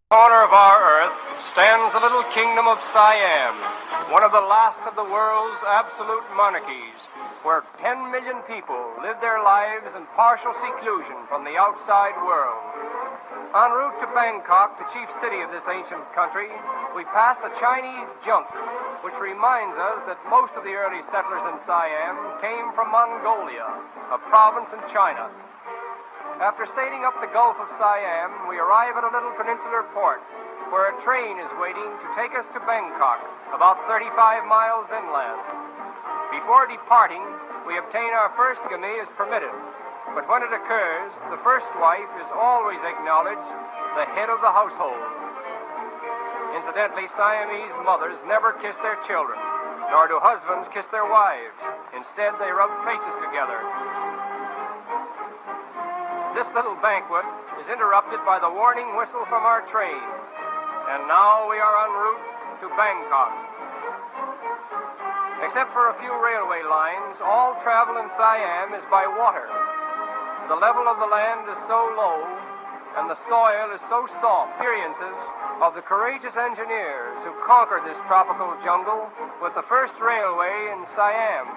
corner of our earth stands the little kingdom of Siam, one of the last of the world's absolute monarchies, where 10 million people live their lives in partial seclusion from the outside world. En route to Bangkok, the chief city of this ancient country, we pass a Chinese junk, which reminds us that most of the early settlers in Siam came from Mongolia, a province in China. After sailing up the Gulf of Siam, we arrive at a little peninsular port where a train is waiting to take us to Bangkok, about 35 miles inland. Before departing, we obtain our first polygamy as permitted, but when it occurs, the first wife is always acknowledged the head of the household. Incidentally, Siamese mothers never kiss their children, nor do husbands kiss their wives. Instead, they rub faces together. This little banquet is interrupted by the warning whistle from our train. And now we are en route to Bangkok. Except for a few railway lines, all travel in Siam is by water. The level of the land is so low, and the soil is so soft. Experiences of the courageous engineers who conquered this tropical jungle with the first railway in Siam.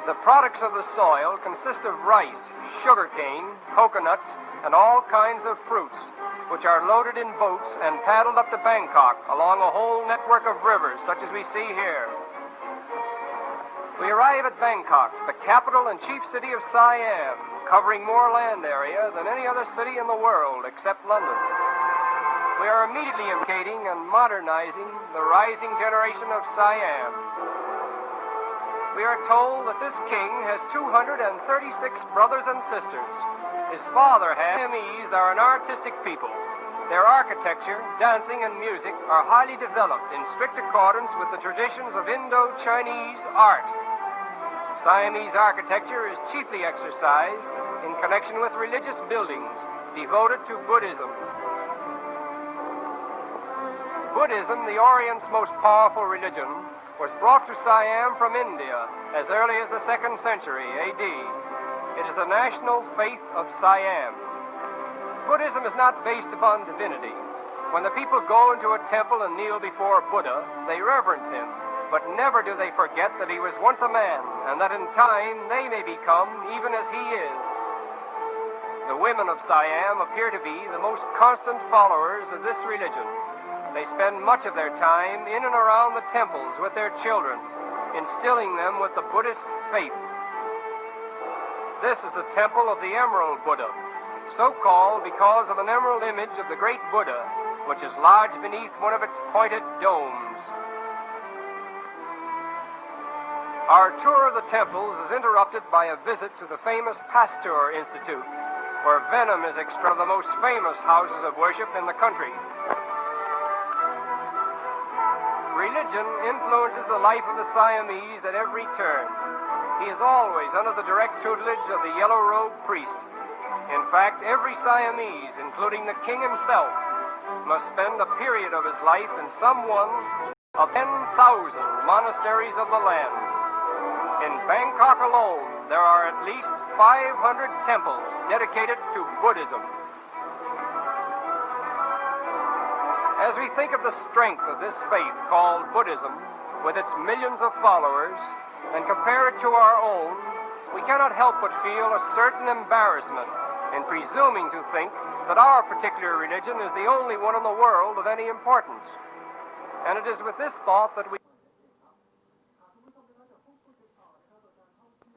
The products of the soil consist of rice, sugarcane, coconuts, and all kinds of fruits, which are loaded in boats and paddled up to Bangkok along a whole network of rivers, such as we see here. We arrive at Bangkok, the capital and chief city of Siam, covering more land area than any other city in the world except London. We are immediately educating and modernizing the rising generation of Siam. We are told that this king has 236 brothers and sisters. His father had. Siamese are an artistic people. Their architecture, dancing, and music are highly developed in strict accordance with the traditions of Indo-Chinese art. Siamese architecture is chiefly exercised in connection with religious buildings devoted to Buddhism. Buddhism, the Orient's most powerful religion, was brought to Siam from India as early as the 2nd century A.D. It is the national faith of Siam. Buddhism is not based upon divinity. When the people go into a temple and kneel before Buddha, they reverence him, but never do they forget that he was once a man, and that in time they may become even as he is. The women of Siam appear to be the most constant followers of this religion. They spend much of their time in and around the temples with their children, instilling them with the Buddhist faith. This is the temple of the Emerald Buddha, so called because of an emerald image of the great Buddha, which is lodged beneath one of its pointed domes. Our tour of the temples is interrupted by a visit to the famous Pasteur Institute, where venom is extracted from the most famous houses of worship in the country. Religion influences the life of the Siamese at every turn. He is always under the direct tutelage of the yellow-robed priest. In fact, every Siamese, including the king himself, must spend a period of his life in some one of 10,000 monasteries of the land. In Bangkok alone, there are at least 500 temples dedicated to Buddhism. As we think of the strength of this faith called Buddhism, with its millions of followers, and compare it to our own, we cannot help but feel a certain embarrassment in presuming to think that our particular religion is the only one in the world of any importance. And it is with this thought that we